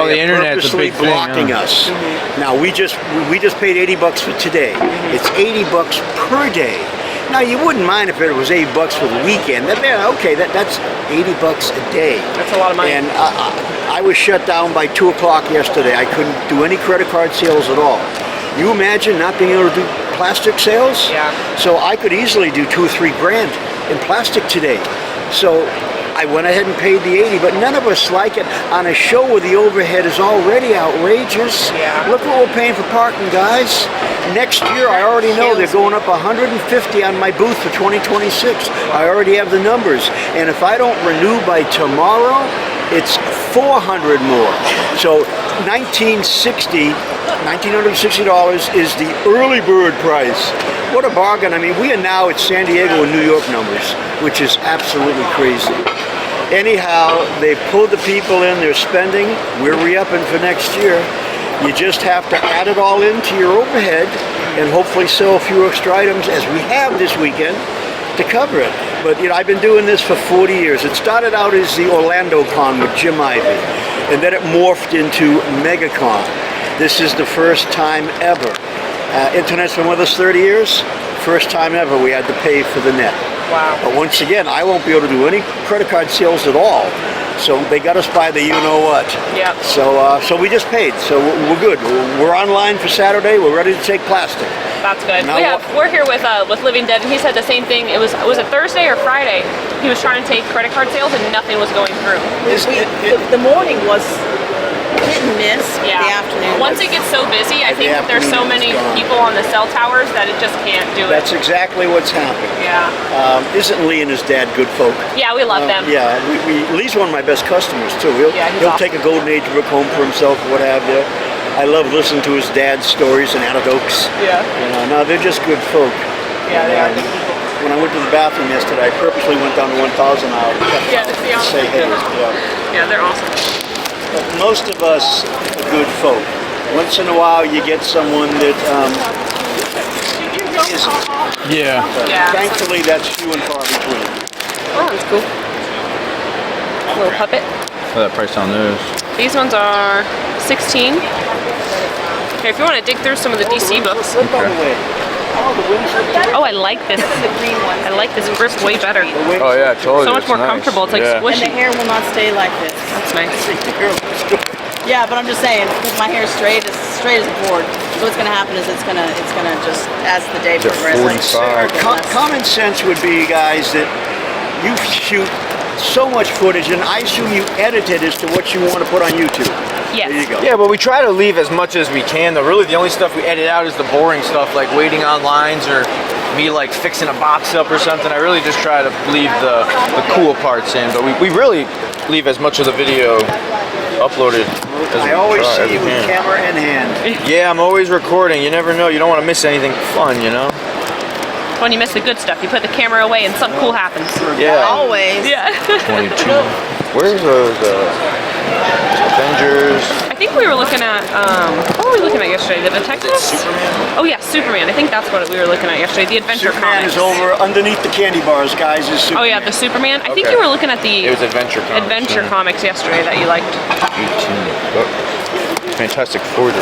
Oh, the are internet's a purposely big thing, blocking us. Now we just paid $80 for today. It's $80 per day. Now you wouldn't mind if it was $80 for the weekend. Okay, that's $80 a day. That's a lot of money. And I was shut down by 2 o'clock yesterday. I couldn't do any credit card sales at all. You imagine not being able to do plastic sales? Yeah. So I could easily do $2 or $3 grand in plastic today. So I went ahead and paid the 80, but none of us like it on a show where the overhead is already outrageous. Yeah. Look what we're paying for parking, guys. Next year, I already know they're going up 150 on my booth for 2026. I already have the numbers. And if I don't renew by tomorrow, it's 400 more. So $1,960 is the early bird price. What a bargain. I mean, we are now at San Diego and New York numbers, which is absolutely crazy. Anyhow, they pulled the people in, they're spending, we're re-upping for next year. You just have to add it all into your overhead and hopefully sell a few extra items, as we have this weekend, to cover it. But you know, I've been doing this for 40 years. It started out as the Orlando Con with Jim Ivey, and then it morphed into MEGACON. This is the first time ever. Internet's been with us 30 years. First time ever we had to pay for the net. Wow. But once again, I won't be able to do any credit card sales at all. So they got us by the you-know-what. Yep. So we just paid. So we're good. We're online for Saturday. We're ready to take plastic. That's good. Now We're here with Living Dead, and he said the same thing. Was it Thursday or Friday? He was trying to take credit card sales, and nothing was going through. The morning was hit and miss. Yeah. The afternoon. Once it gets so busy, I think that there's so many people on the cell towers that it just can't do it. That's exactly what's happening. Yeah. Isn't Lee and his dad good folk? Yeah, we love them. Yeah, Lee's one of my best customers too. He'll awesome. take a Golden Age book home for himself, what have you. I love listening to his dad's stories and anecdotes. Yeah. You know, no, they're just good folk. Yeah, they are good people. When I went to the bathroom yesterday, I purposely went down to 1,000 hours. Yeah, to see say hey. Yeah. Yeah, they're awesome. But most of us are good folk. Once in a while, you get someone that isn't. Yeah. Yeah. Thankfully, that's few and far between. Oh, that's cool. Little puppet. What that price on those? These ones are 16. Okay, if you want to dig through some of the DC books. Oh, I like this. I like this grip way better. Oh yeah, totally. So much more comfortable. It's like And squishy. the hair will not stay like this. That's nice. Yeah, but I'm just saying, because my hair is straight as a board. So what's gonna happen is it's gonna just, as the day They're progresses. 45. Common sense would be, guys, that you shoot so much footage, and I assume you edit it as to what you want to put on YouTube. Yes. There you go. Yeah, but we try to leave as much as we can. Though really, the only stuff we edit out is the boring stuff, like waiting on lines or me like fixing a box up or something. I really just try to leave the cool parts in, but we really leave as much of the video uploaded as I we always try, see as you we with can. camera in hand. Yeah, I'm always recording. You never know. You don't want to miss anything fun, you know? When you miss the good stuff, you put the camera away and something cool happens. Yeah. Always. Yeah. 22. Where's those Avengers? I think we were looking at, what were we looking at yesterday? The Detectives? Superman? Oh yeah, Superman. I think that's what we were looking at yesterday. The Adventure Superman comics. is over underneath the candy bars, guys. Is Superman. Oh yeah, the Superman. I think Okay. you were looking at the It was Adventure Comics. Adventure yeah. comics yesterday that you liked. 18. Oh. Fantastic Four.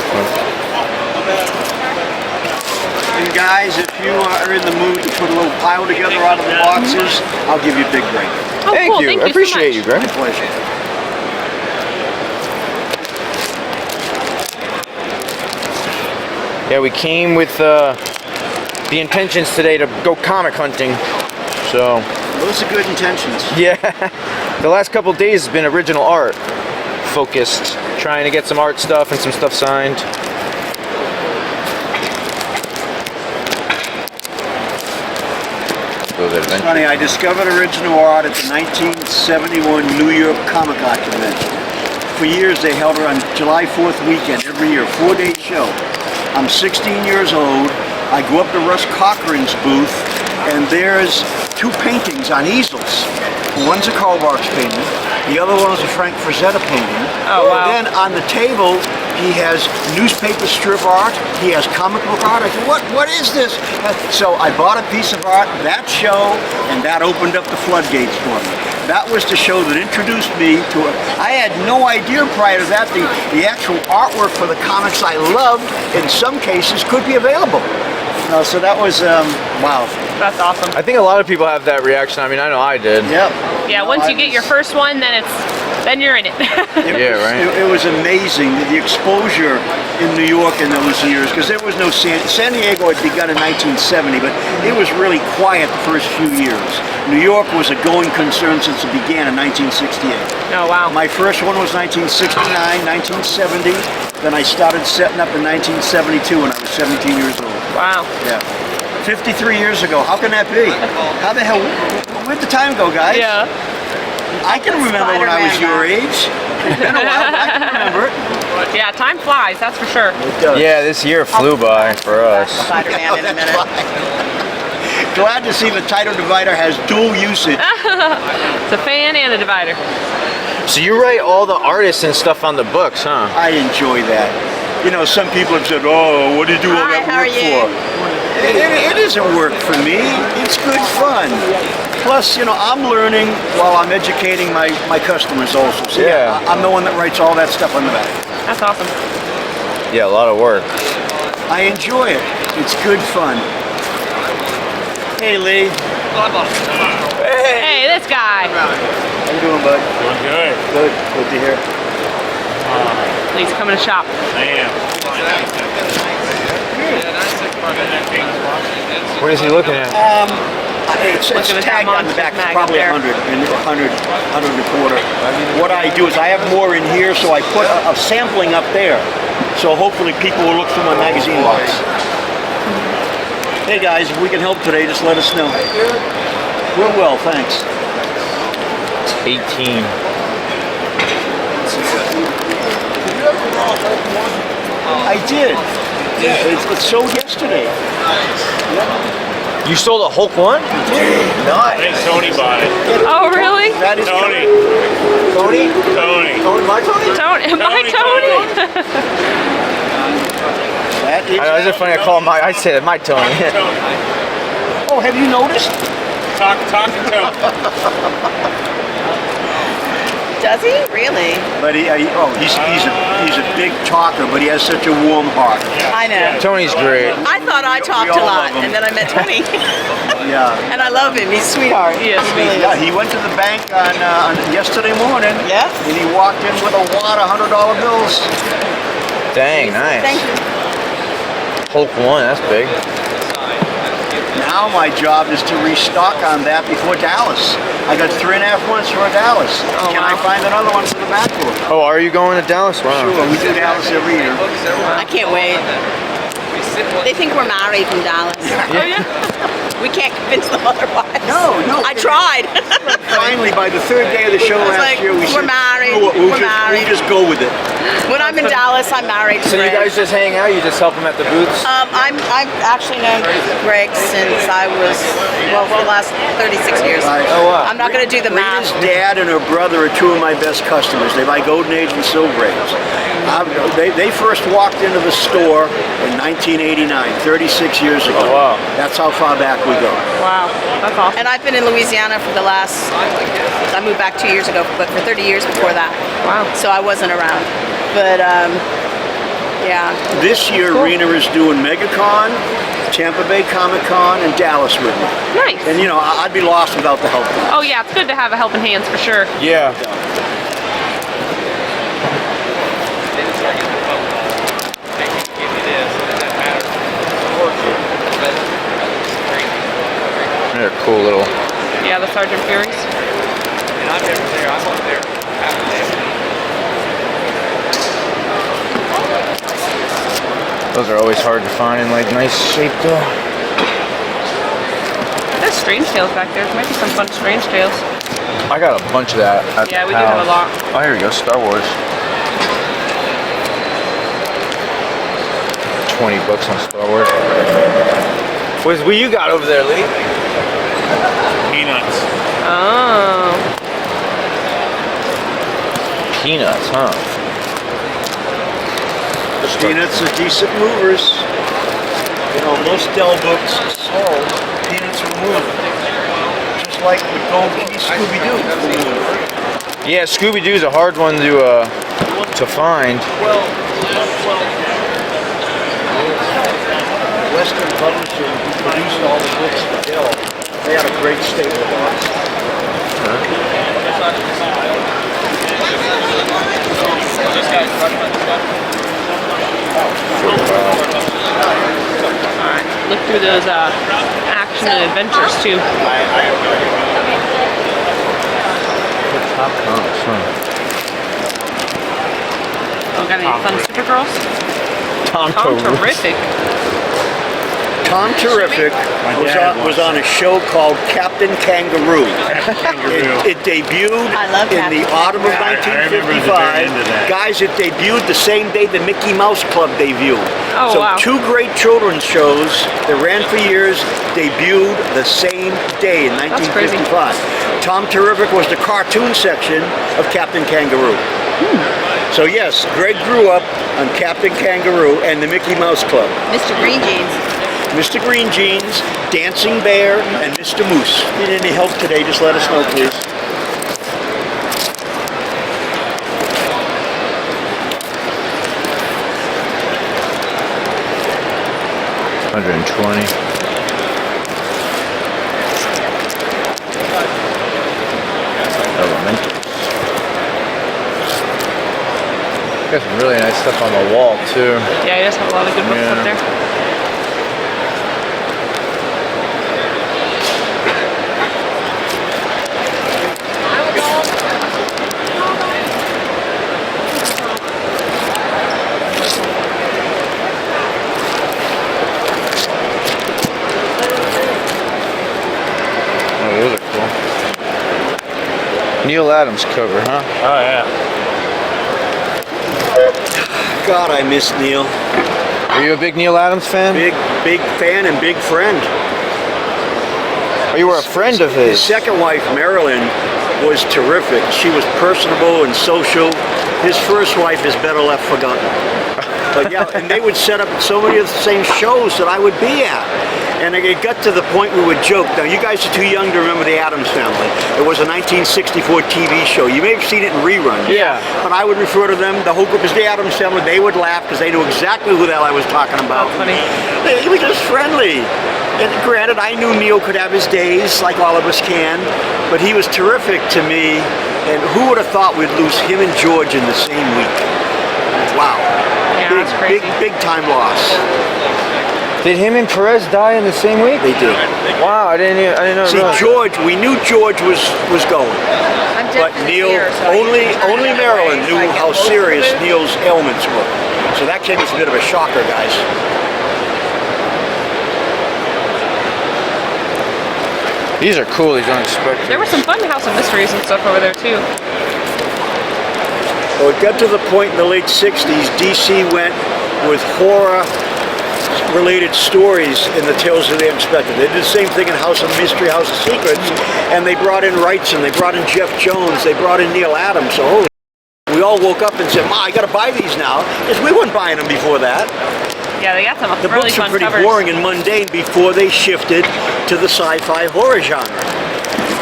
And guys, if you are in the mood to put a little pile together out of the boxes, I'll give you a big break. Oh, Thank cool. you. Thank I you appreciate so you, much. Greg. My pleasure. Yeah, we came with the intentions today to go comic hunting. So, Those are good intentions. yeah. The last couple days has been original art focused, trying to get some art stuff and some stuff signed. It's funny, I discovered original art at the 1971 New York Comic Art Convention. For years they held it on July 4th weekend every year, 4-day show. I'm 16 years old. I go up to Russ Cochran's booth, and there's 2 paintings on easels. One's a Karl Barks painting, the other one is a Frank Frazetta painting. Oh, wow. And then on the table He has newspaper strip art. He has comic book art. I said, what is this? So I bought a piece of art, that show, and that opened up the floodgates for me. That was the show that introduced me to it. I had no idea prior to that the actual artwork for the comics I loved, in some cases, could be available. So that was, wow. That's awesome. I think a lot of people have that reaction. I mean, I know I did. Yep. Yeah, once you get your first one, then you're in it. Yeah, right. It was amazing, the exposure in New York in those years, because there was no San Diego had begun in 1970, but it was really quiet the first few years. New York was a going concern since it began in 1968. Oh, wow. My first one was 1969, 1970. Then I started setting up in 1972 when I was 17 years old. Wow. Yeah. 53 years ago. How can that be? How the hell? Where'd the time go, guys? Yeah. I can remember when I was your age. It's been a while, but I can remember it. Yeah, time flies, that's for sure. It does. Yeah, this year flew by for us. Spider-Man in a minute. Glad to see the title divider has dual usage. It's a fan and a divider. So you write all the artists and stuff on the books, huh? I enjoy that. You know, some people have said, "Oh, what do you do all Hi, that how are work you? for?" It isn't work for me. It's good fun. Plus, you know, I'm learning while I'm educating my customers also. So Yeah. I'm the one that writes all that stuff on the back. That's awesome. Yeah, a lot of work. I enjoy it. It's good fun. Hey, Lee. Hey, this guy. How you doing, bud? Doing good. Good. Good to hear. He's coming to shop. I am. What is he looking at? It's Looking at that tagged on the monster back. It's mag probably up there. 100 and a quarter. What I do is I have more in here, so I put a sampling up there. So hopefully people will look through my magazine box. Hey guys, if we can help today, just let us know. We're well, thanks. 18. I did. It sold yesterday. You sold a Hulk one? I think Tony bought it. Oh, really? That is Tony. Tony? Tony. Tony, my Tony? Tony, my Tony. Tony. That is. I know, is it funny? I said my Tony. Oh, have you noticed? Talk to Tony. Does he? Really? But he's a big talker, but he has such a warm heart. I know. Tony's great. I thought I talked all a lot, love him. and then I met Tony. Yeah. And I love him. He's a sweetheart. He is. Really Yeah, is. he went to the bank on yesterday morning. Yes. And he walked in with a wad of $100 bills. Dang, nice. Thank you. Hulk one, that's big. Now my job is to restock on that before Dallas. I got 3.5 months for Dallas. Can I find another one for the back door? Oh, are you going to Dallas? Wow. Sure, we do Dallas every year. I can't wait. They think we're married from Dallas. Oh, yeah? We can't convince them otherwise. No. I tried. Finally, by the third day of the show It's last like, year, we we're said, married, We'll we're married." just go with it. When I'm in Dallas, I'm married to So you Greg. guys just hang out? You just help him at the booths? I've actually known Greg since I was, well, for the last 36 years. Right. Oh, wow. I'm not going to do the math. Rita's dad and her brother are two of my best customers. They buy Golden Age and Silver Age. They first walked into the store in 1989, 36 years ago. Oh, wow. That's how far back we go. Wow, that's awesome. And I've been in Louisiana for the last, I moved back 2 years ago, but for 30 years before that. Wow. So I wasn't around. But, yeah. This year, Rena is doing MEGACON, Tampa Bay Comic Con, and Dallas with me. Nice. And you know, I'd be lost without the help. Oh, yeah, it's good to have a helping hands for sure. Yeah. They're cool little. Yeah, the Sergeant Furies. And I'm never there. I'm up there after that. Those are always hard to find in like nice shape though. There's Strange Tales back there. There might be some fun Strange Tales. I got a bunch of that. At Yeah, the we do have a house. lot. Oh, here we go. Star Wars. 20 bucks on Star Wars. What you got over there, Lee? Peanuts. Oh. Peanuts, huh? Peanuts are decent movers. You know, most Dell books sold, Peanuts will move. Just like the Gold Key Scooby-Doo will move. Yeah, Scooby-Doo's a hard one to find. Western Publishing, who produced all the books for Dell, they had a great stable of books. Alright, look through those action and adventures too. Top comics, huh? Oh, got any fun Supergirls? Tom Terrific. Tom Terrific was on a show called Captain Kangaroo. It debuted I love in Captain the autumn of I remember the very 1955. end of that. Guys, it debuted the same day the Mickey Mouse Club debuted. Oh, So wow. two great children's shows that ran for years debuted the same day in That's crazy. 1955. Tom Terrific was the cartoon section of Captain Kangaroo. So yes, Greg grew up on Captain Kangaroo and the Mickey Mouse Club. Mr. Green Jeans. Mr. Green Jeans, Dancing Bear, and Mr. Moose. If you need any help today, just let us know, please. $120. Elementals. Got some really nice stuff on the wall too. Yeah, you guys have a lot of good books Yeah. up there. Oh, those are cool. Neil Adams cover, huh? Oh yeah. God, I miss Neil. Are you a big Neil Adams fan? Big fan and big friend. Or you were a friend of His his? second wife, Marilyn, was terrific. She was personable and social. His first wife is better left forgotten. But yeah, and they would set up so many of the same shows that I would be at. And it got to the point we would joke. Now, you guys are too young to remember the Addams Family. It was a 1964 TV show. You may have seen it in reruns. Yeah. But I would refer to them, the whole group, as the Addams Family. They would laugh because they knew exactly who the hell I was talking about. Oh, funny. He was just friendly. And granted, I knew Neil could have his days, like all of us can, but he was terrific to me. And who would have thought we'd lose him and George in the same week? Wow. Yeah, that's crazy. Big time loss. Did him and Perez die in the same week? They did. Wow, I didn't know. See, George, we knew George was going, I'm but deaf in the Neil, ear, so I only usually turn it Marilyn away knew so I get how most of serious it. Neil's ailments were. So that came as a bit of a shocker, guys. These are cool, these unexpected. There were some fun House of Mysteries and stuff over there too. Well, it got to the point in the late 60s, DC went with horror-related stories in the Tales of the Unexpected. They did the same thing in House of Mystery, House of Secrets, and they brought in Wrightson, they brought in Jeff Jones, they brought in Neil Adams. So holy, we all woke up and said, "Ma, I got to buy these now," because we weren't buying them before that. Yeah, they got some The really books were fun pretty covers. boring and mundane before they shifted to the sci-fi horror genre.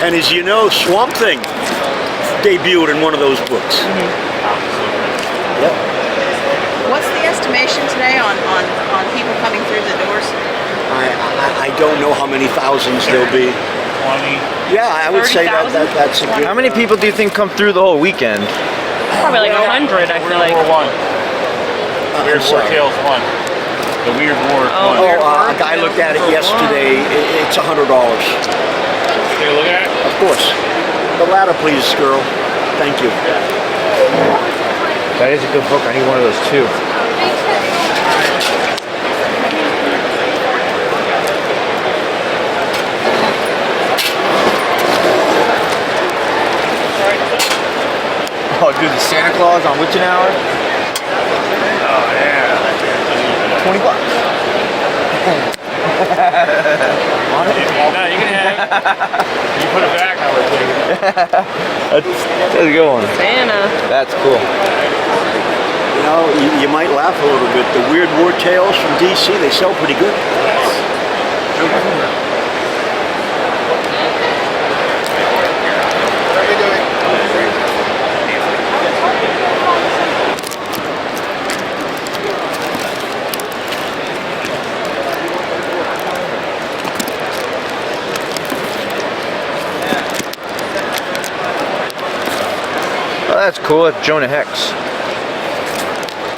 And as you know, Swamp Thing debuted in one of those books. Yep. What's the estimation today on people coming through the doors? I don't know how many thousands there'll be. 20. Yeah, I would say 30,000? that's a good. How many people do you think come through the whole weekend? Probably like 100, I feel like. Weird War 1. I'm Weird War sorry. Tales 1. The Weird War Oh, 1. Weird War. A guy looked at it yesterday. It's $100. Take a look at it. Of course. The ladder, please, girl. Thank you. That is a good book, I need one of those too. Oh, dude, the Santa Claus on Witching Hour? Oh yeah. $20. On it? No, you can have it. You put it back, I would take it. That's a good one. Santa. That's cool. You know, you might laugh a little bit. The Weird War Tales from DC, they sell pretty good. Oh, that's cool. That's Jonah Hex.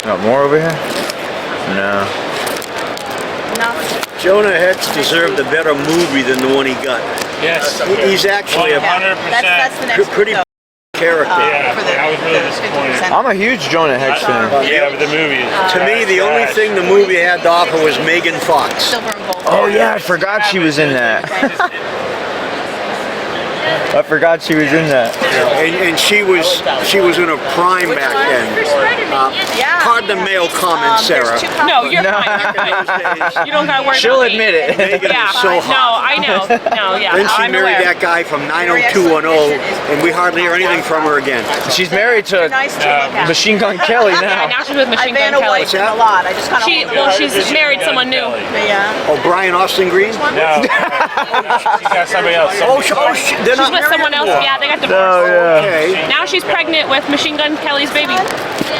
Got more over here? No. Jonah Hex deserved a better movie than the one he got. Yes. He's actually a 100%. That's the next pretty one, character. Yeah, for the- I was really the disappointed. 50%. I'm a huge Jonah Hex fan. Yeah, but the movie is To me, the only trash. thing the movie had to offer was Megan Fox. Silver and gold. Oh yeah, I forgot she was in that. I forgot she was in that. And she was in a prime back then. Yeah. Pardon the male comment, Sarah. No, you're No. fine. You're fine. You don't gotta worry She'll about me. admit it. Megan Yeah. was so hot. No, I know. No, yeah. Then she I'm married aware. that guy from 90210, and we hardly hear anything from her again. She's married to Nice to look at. Machine Gun Kelly Yeah, now. now she's with I Machine ban Gun a white Kelly. a lot. I just kind of She's married someone new. Yeah. Oh, Brian Austin Green? No. She got somebody else. They're She's not with married someone else. anymore. Yeah, they got divorced. Okay. Now she's pregnant with Machine Gun Kelly's baby.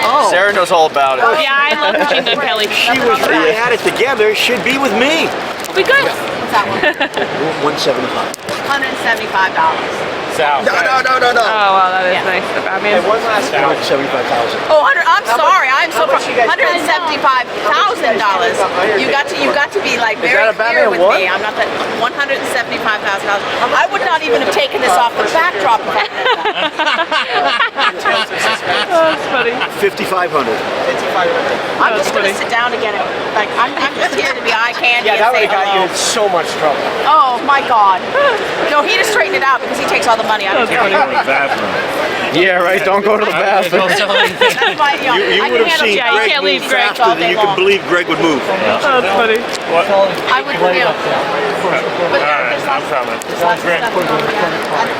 Oh, Sarah knows all about it. Yeah, I love Machine Gun Kelly. she was really had it together. Should be with me. We good. What's that one? 175. $175. South. No. Oh, wow, that is nice. I mean, 175,000. Oh, I'm sorry. I'm so $175,000. You got to be like very that a clear Batman with what? me. I'm not that $175,000. I would not even have taken this off the backdrop. If I oh, that's funny. 5,500. I'm just gonna sit down and get it. Like I'm just here to be eye candy and say hello. so much trouble. Oh my God. No, he just straightened it out because he takes all the money out of it. Yeah, right. Don't go to the bathroom. That's my, You I would can have handle seen yeah, you Greg can't move leave Greg faster all than day you can long. believe Greg would move. Oh, that's funny. I would do. Alright, I'm coming.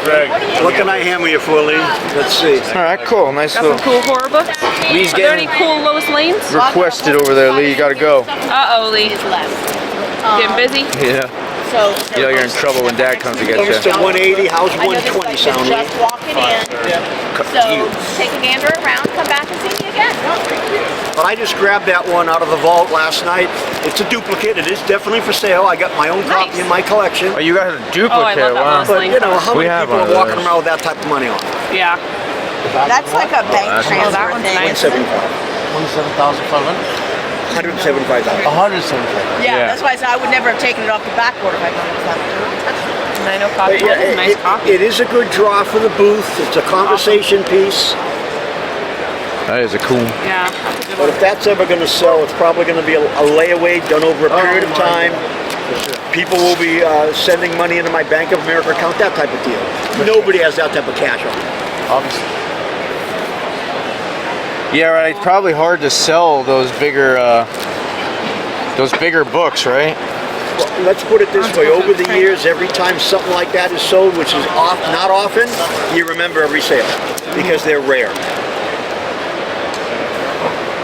Greg. What can I hammer you for, Lee? Let's see. All right, cool. Nice Got some little cool horror books. Lee's Are there any getting cool Lois Lanes? requested over there, Lee. You gotta go. Uh-oh, Lee. Getting busy? Yeah. So You know you're in trouble when Dad comes to get Comes you. to 180. How's I know this 120 like sound, Lee? just walking in. So take a gander around, come back and see me again. But I just grabbed that one out of the vault last night. It's a duplicate. It is definitely for sale. I got my own copy in my collection. Oh, you got a Oh, I duplicate. love that Wow. Lois But you know, how We many have people one are of walking those. around with that type of money on? Yeah. That's like a bank that's transfer that one's thing. nice. 175. 175,000. 175. Yeah, Yeah. that's why I said I would never have taken it off the backboard if I done it. 9 coffee. Yeah, That's a nice coffee. it is a good draw for the booth. It's a conversation piece. That is a cool. Yeah. But if that's ever going to sell, it's probably going to be a layaway done over a period of time. People will be sending money into my Bank of America account, that type of deal. Nobody has that type of cash on them. Obviously. Yeah, right. It's probably hard to sell those bigger books, right? Well, let's put it this way. Over the years, every time something like that is sold, which is not often, you remember every sale because they're rare.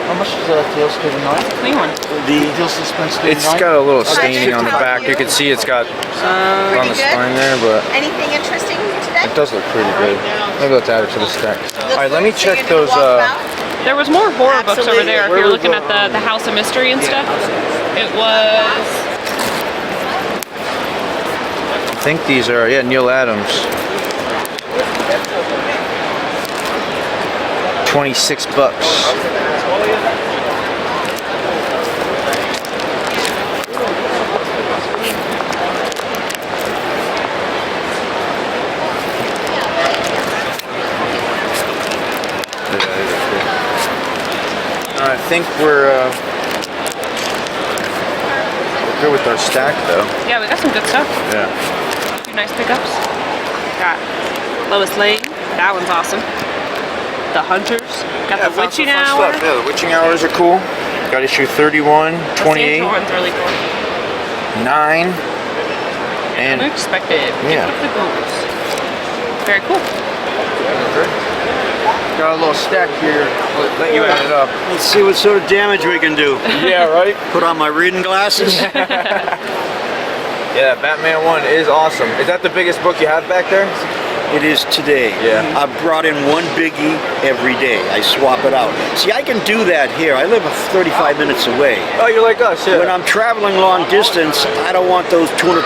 How much is that tail skid tonight? Clean one. The Tail suspense skid It's got a little staining on the How back. are You can see it's got on Pretty the good. spine there, but Anything interesting today? it does look pretty good. Maybe let's add it to the stack. All right, let me So check you're gonna those. walk about? There was more horror books over Absolutely. there. If Where you're was looking the, at the House of Mystery and stuff. It was. I think these are Neil Adams. 26 bucks. I think we're good with our stack though. Yeah, we got some good stuff. Yeah. A few nice pickups. Got Lois Lane. That one's awesome. The Hunters. Got the Witching Hour. Yeah, the Witching Hours are cool. Got issue 31, The 28, Sandra one's really cool. 9, and Unexpected. Yeah. Pick up the boots. Very cool. Got a little stack here. Let you add it up. Let's see what sort of damage we can do. Yeah, right? Put on my reading glasses. Yeah, Batman 1 is awesome. Is that the biggest book you have back there? It is today. Yeah. I brought in one biggie every day. I swap it out. See, I can do that here. I live 35 minutes away. Oh, you're like us, yeah. When I'm traveling long distance, I don't want those $200,000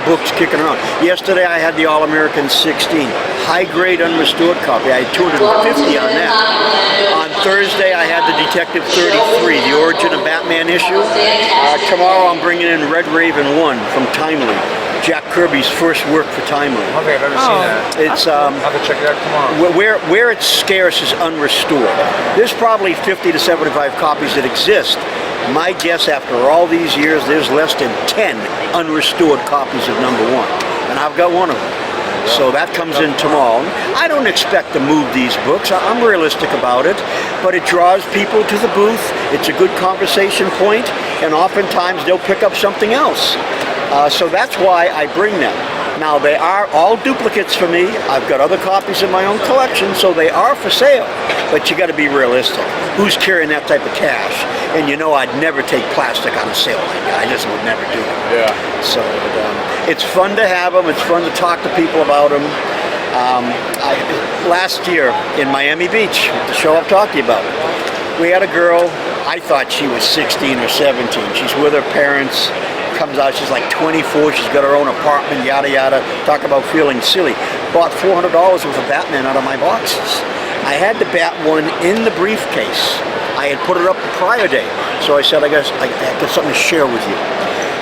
books kicking around. Yesterday I had the All-American 16, high-grade unrestored copy. I had 250 on that. On Thursday I had the Detective 33, the Origin of Batman issue. Tomorrow I'm bringing in Red Raven 1 from Timely. Jack Kirby's first work for Timely. I don't think I've ever seen that. It's I'll have to check it out tomorrow. where it's scarce is unrestored. There's probably 50 to 75 copies that exist. My guess, after all these years, there's less than 10 unrestored copies of #1, and I've got one of them. So that comes in tomorrow. I don't expect to move these books. I'm realistic about it, but it draws people to the booth. It's a good conversation point, and oftentimes they'll pick up something else. So that's why I bring them. Now, they are all duplicates for me. I've got other copies in my own collection, so they are for sale. But you got to be realistic. Who's carrying that type of cash? And you know I'd never take plastic on a sale like that. I just would never do it. Yeah. So it's fun to have them. It's fun to talk to people about them. Last year in Miami Beach, the show I've talked to you about, we had a girl, I thought she was 16 or 17. She's with her parents. Comes out, she's like 24, she's got her own apartment, yada yada. Talk about feeling silly. Bought $400 worth of Batman out of my boxes. I had the Bat one in the briefcase. I had put it up the prior day, so I said, I got something to share with you.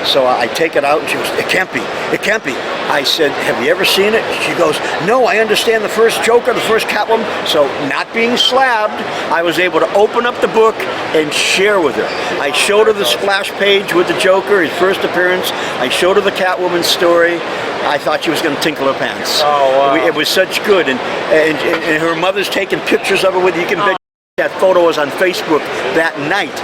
So I take it out, and she goes, it can't be, it can't be. I said, have you ever seen it? She goes, no, I understand the first Joker, the first Catwoman. So not being slabbed, I was able to open up the book and share with her. I showed her the splash page with the Joker, his first appearance. I showed her the Catwoman story. I thought she was going to tinkle her pants. Oh, wow. It was such good, and her mother's taking pictures of her with you. You can bet that photo was on Facebook that night.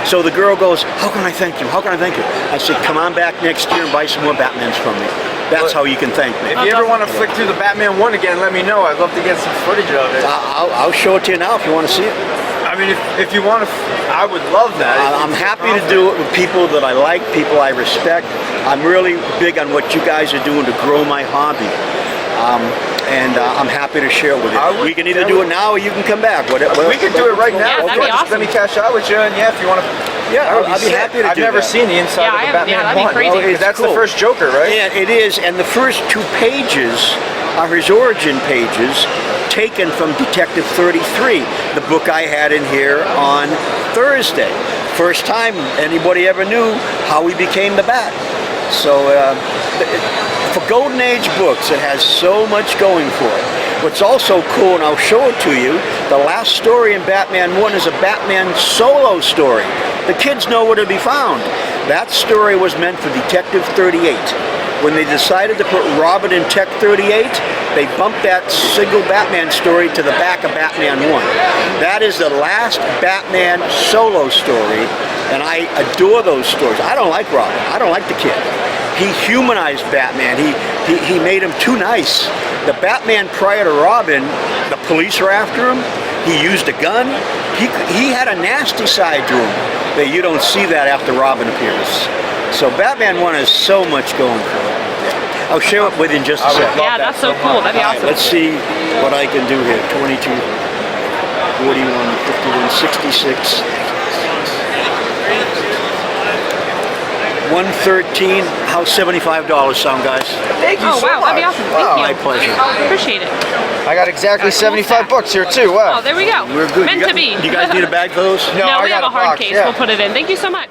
So the girl goes, how can I thank you? How can I thank you? I said, come on back next year and buy some more Batmans from me. That's how you can thank me. If you ever want to flick through the Batman 1 again, let me know. I'd love to get some footage of it. I'll show it to you now if you want to see it. I mean, if you want to, I would love that. I'm happy to do it with people that I like, people I respect. I'm really big on what you guys are doing to grow my hobby. And I'm happy to share it with you. We can either do it now or you can come back. We can do it right now. Yeah, that'd be awesome. Let me cash out with you, and yeah, if you want to. Yeah, I'd be happy to do that. I've never seen the inside of the Batman 1. that'd be crazy. It's That's cool. the first Joker, right? Yeah, it is. And the first 2 pages are his origin pages taken from Detective 33, the book I had in here on Thursday. First time anybody ever knew how he became the Bat. So for Golden Age books, it has so much going for it. What's also cool, and I'll show it to you, the last story in Batman 1 is a Batman solo story. The kids know where to be found. That story was meant for Detective 38. When they decided to put Robin in Tech 38, they bumped that single Batman story to the back of Batman 1. That is the last Batman solo story, and I adore those stories. I don't like Robin. I don't like the kid. He humanized Batman. He made him too nice. The Batman prior to Robin, the police were after him. He used a gun. He had a nasty side to him that you don't see that after Robin appears. So Batman 1 has so much going for it. I'll share it with you in just a second. Yeah, that's so cool. That'd be All right, awesome. let's see what I can do here. 22, 41, 51, 66. 113. How's $75 sound, guys? Thank you Oh, so wow, much. that'd be awesome. Thank you. My pleasure. Appreciate it. I got exactly 75 bucks here too. Wow. Oh, there we go. We're good. Meant to be. You guys need a bag for those? No, I we got have a hard box, case. yeah. We'll put it in. Thank you so much.